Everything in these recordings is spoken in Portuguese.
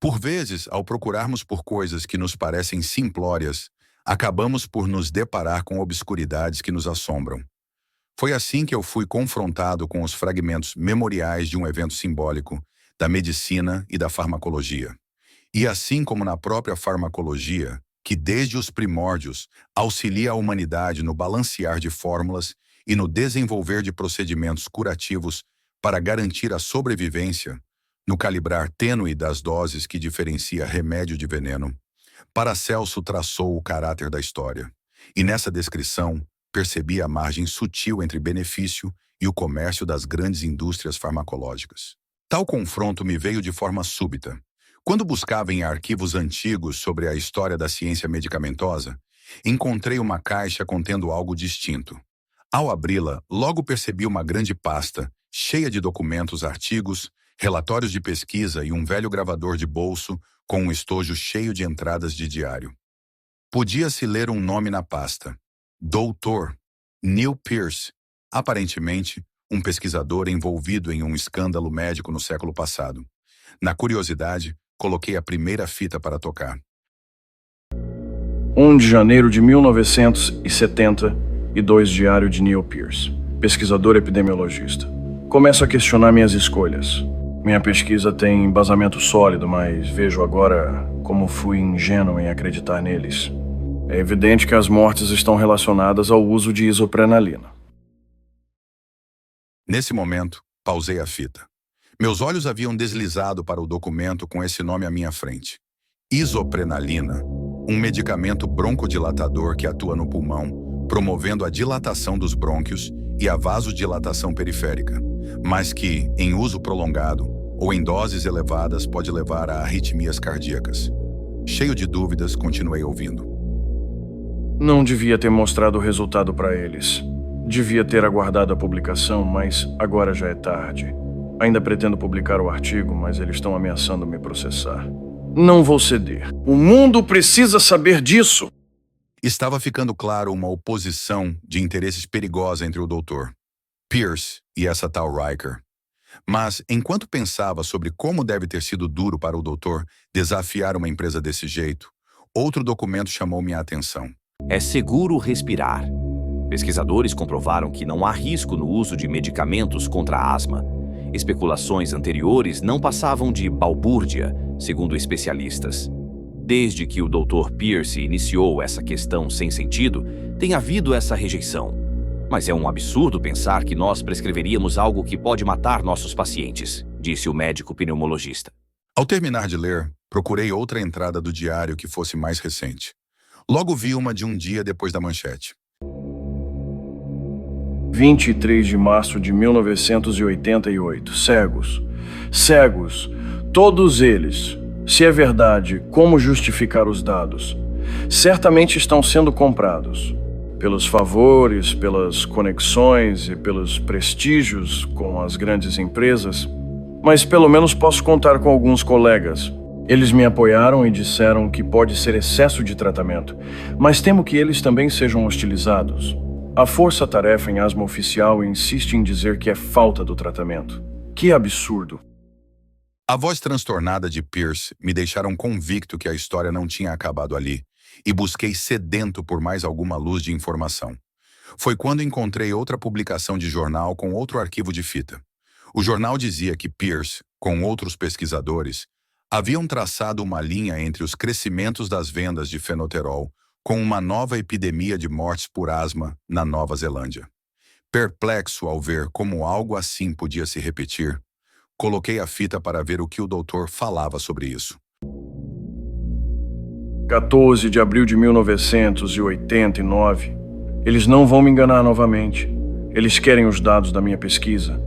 Por vezes, ao procurarmos por coisas que nos parecem simplórias, acabamos por nos deparar com obscuridades que nos assombram. Foi assim que eu fui confrontado com os fragmentos memoriais de um evento simbólico, da medicina e da farmacologia. E assim como na própria farmacologia, que desde os primórdios auxilia a humanidade no balancear de fórmulas e no desenvolver de procedimentos curativos para garantir a sobrevivência, no calibrar tênue das doses que diferencia remédio de veneno, Paracelso traçou o caráter da história. E nessa descrição, percebi a margem sutil entre benefício e o comércio das grandes indústrias farmacológicas. Tal confronto me veio de forma súbita. Quando buscava em arquivos antigos sobre a história da ciência medicamentosa, encontrei uma caixa contendo algo distinto. Ao abri-la, logo percebi uma grande pasta, cheia de documentos, artigos, relatórios de pesquisa e um velho gravador de bolso com um estojo cheio de entradas de diário. Podia-se ler um nome na pasta: Dr. Neil Pierce, aparentemente um pesquisador envolvido em um escândalo médico no século passado. Na curiosidade, coloquei a primeira fita para tocar. 1 de janeiro de 1972, diário de Neil Pierce, pesquisador epidemiologista. Começo a questionar minhas escolhas. Minha pesquisa tem embasamento sólido, mas vejo agora como fui ingênuo em acreditar neles. É evidente que as mortes estão relacionadas ao uso de isoprenalina. Nesse momento, pausei a fita. Meus olhos haviam deslizado para o documento com esse nome à minha frente. Isoprenalina, um medicamento broncodilatador que atua no pulmão, promovendo a dilatação dos brônquios e a vasodilatação periférica, mas que, em uso prolongado ou em doses elevadas, pode levar a arritmias cardíacas. Cheio de dúvidas, continuei ouvindo. Não devia ter mostrado o resultado para eles. Devia ter aguardado a publicação, mas agora já é tarde. Ainda pretendo publicar o artigo, mas eles estão ameaçando me processar. Não vou ceder. O mundo precisa saber disso. Estava ficando claro uma oposição de interesses perigosa entre o Dr. Pierce e essa tal Riker. Mas, enquanto pensava sobre como deve ter sido duro para o doutor desafiar uma empresa desse jeito, outro documento chamou minha atenção. É seguro respirar. Pesquisadores comprovaram que não há risco no uso de medicamentos contra a asma. Especulações anteriores não passavam de balbúrdia, segundo especialistas. Desde que o Dr. Pierce iniciou essa questão sem sentido, tem havido essa rejeição. Mas é um absurdo pensar que nós prescreveríamos algo que pode matar nossos pacientes, disse o médico pneumologista. Ao terminar de ler, procurei outra entrada do diário que fosse mais recente. Logo vi uma de um dia depois da manchete. 23 de março de 1988. Cegos. Cegos. Todos eles. Se é verdade, como justificar os dados? Certamente estão sendo comprados. Pelos favores, pelas conexões e pelos prestígios com as grandes empresas. Mas pelo menos posso contar com alguns colegas. Eles me apoiaram e disseram que pode ser excesso de tratamento, mas temo que eles também sejam hostilizados. A força-tarefa em asma oficial insiste em dizer que é falta do tratamento. Que absurdo! A voz transtornada de Pierce me deixaram convicto que a história não tinha acabado ali, e busquei sedento por mais alguma luz de informação. Foi quando encontrei outra publicação de jornal com outro arquivo de fita. O jornal dizia que Pierce, com outros pesquisadores, haviam traçado uma linha entre os crescimentos das vendas de fenoterol com uma nova epidemia de mortes por asma na Nova Zelândia. Perplexo ao ver como algo assim podia se repetir, coloquei a fita para ver o que o doutor falava sobre isso. 14 de abril de 1989. Eles não vão me enganar novamente. Eles querem os dados da minha pesquisa.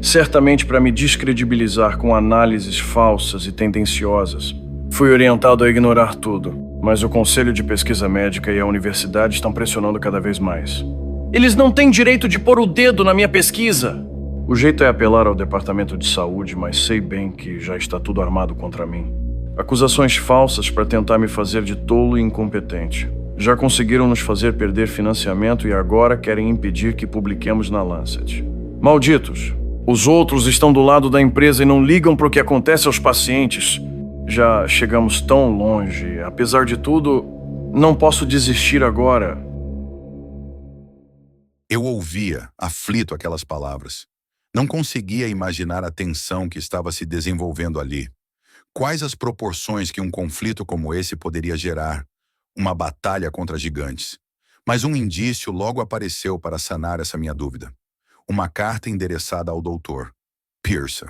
Certamente para me descredibilizar com análises falsas e tendenciosas. Fui orientado a ignorar tudo, mas o Conselho de Pesquisa Médica e a universidade estão pressionando cada vez mais. Eles não têm direito de pôr o dedo na minha pesquisa! O jeito é apelar ao Departamento de Saúde, mas sei bem que já está tudo armado contra mim. Acusações falsas para tentar me fazer de tolo e incompetente. Já conseguiram nos fazer perder financiamento e agora querem impedir que publiquemos na Lancet. Malditos! Os outros estão do lado da empresa e não ligam para o que acontece aos pacientes. Já chegamos tão longe. Apesar de tudo, não posso desistir agora. Eu ouvia, aflito, aquelas palavras. Não conseguia imaginar a tensão que estava se desenvolvendo ali. Quais as proporções que um conflito como esse poderia gerar? Uma batalha contra gigantes. Mas um indício logo apareceu para sanar essa minha dúvida. Uma carta endereçada ao Dr. Pierce.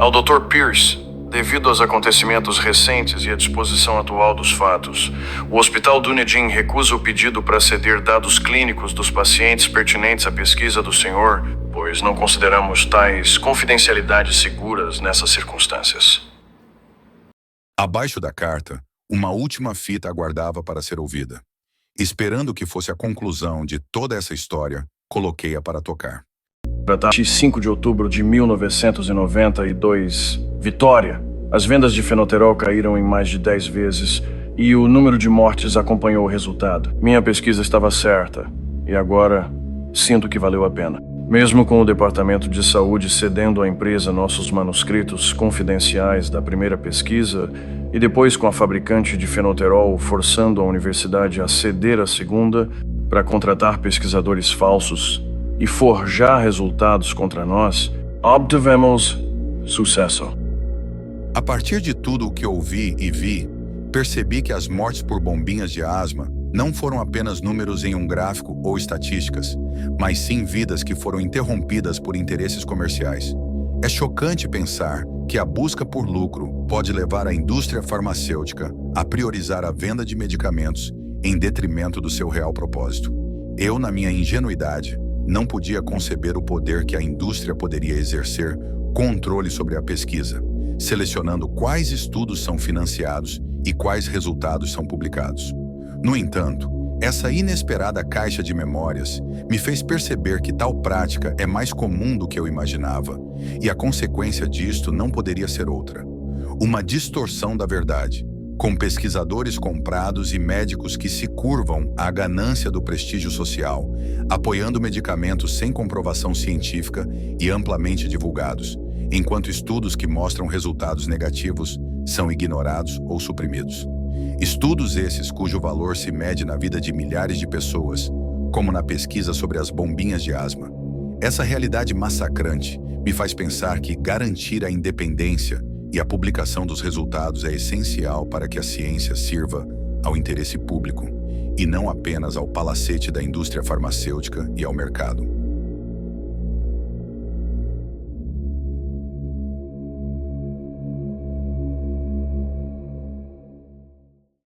Ao Dr. Pierce, devido aos acontecimentos recentes e à disposição atual dos fatos, o Hospital Dunedin recusa o pedido para ceder dados clínicos dos pacientes pertinentes à pesquisa do senhor, pois não consideramos tais confidencialidades seguras nessas circunstâncias. Abaixo da carta, uma última fita aguardava para ser ouvida. Esperando que fosse a conclusão de toda essa história, coloquei-a para tocar. Data 5 de outubro de 1992, Vitória. As vendas de fenoterol caíram em mais de 10 vezes e o número de mortes acompanhou o resultado. Minha pesquisa estava certa e agora sinto que valeu a pena. Mesmo com o Departamento de Saúde cedendo à empresa nossos manuscritos confidenciais da primeira pesquisa e depois com a fabricante de fenoterol forçando a universidade a ceder a segunda para contratar pesquisadores falsos e forjar resultados contra nós, obtivemos sucesso. A partir de tudo o que ouvi e vi, percebi que as mortes por bombinhas de asma não foram apenas números em um gráfico ou estatísticas, mas sim vidas que foram interrompidas por interesses comerciais. É chocante pensar que a busca por lucro pode levar a indústria farmacêutica a priorizar a venda de medicamentos em detrimento do seu real propósito. Eu, na minha ingenuidade, não podia conceber o poder que a indústria poderia exercer controle sobre a pesquisa, selecionando quais estudos são financiados e quais resultados são publicados. No entanto, essa inesperada caixa de memórias me fez perceber que tal prática é mais comum do que eu imaginava, e a consequência disto não poderia ser outra: uma distorção da verdade, com pesquisadores comprados e médicos que se curvam à ganância do prestígio social, apoiando medicamentos sem comprovação científica e amplamente divulgados, enquanto estudos que mostram resultados negativos são ignorados ou suprimidos. Estudos esses cujo valor se mede na vida de milhares de pessoas, como na pesquisa sobre as bombinhas de asma. Essa realidade massacrante me faz pensar que garantir a independência e a publicação dos resultados é essencial para que a ciência sirva ao interesse público, e não apenas ao palacete da indústria farmacêutica e ao mercado.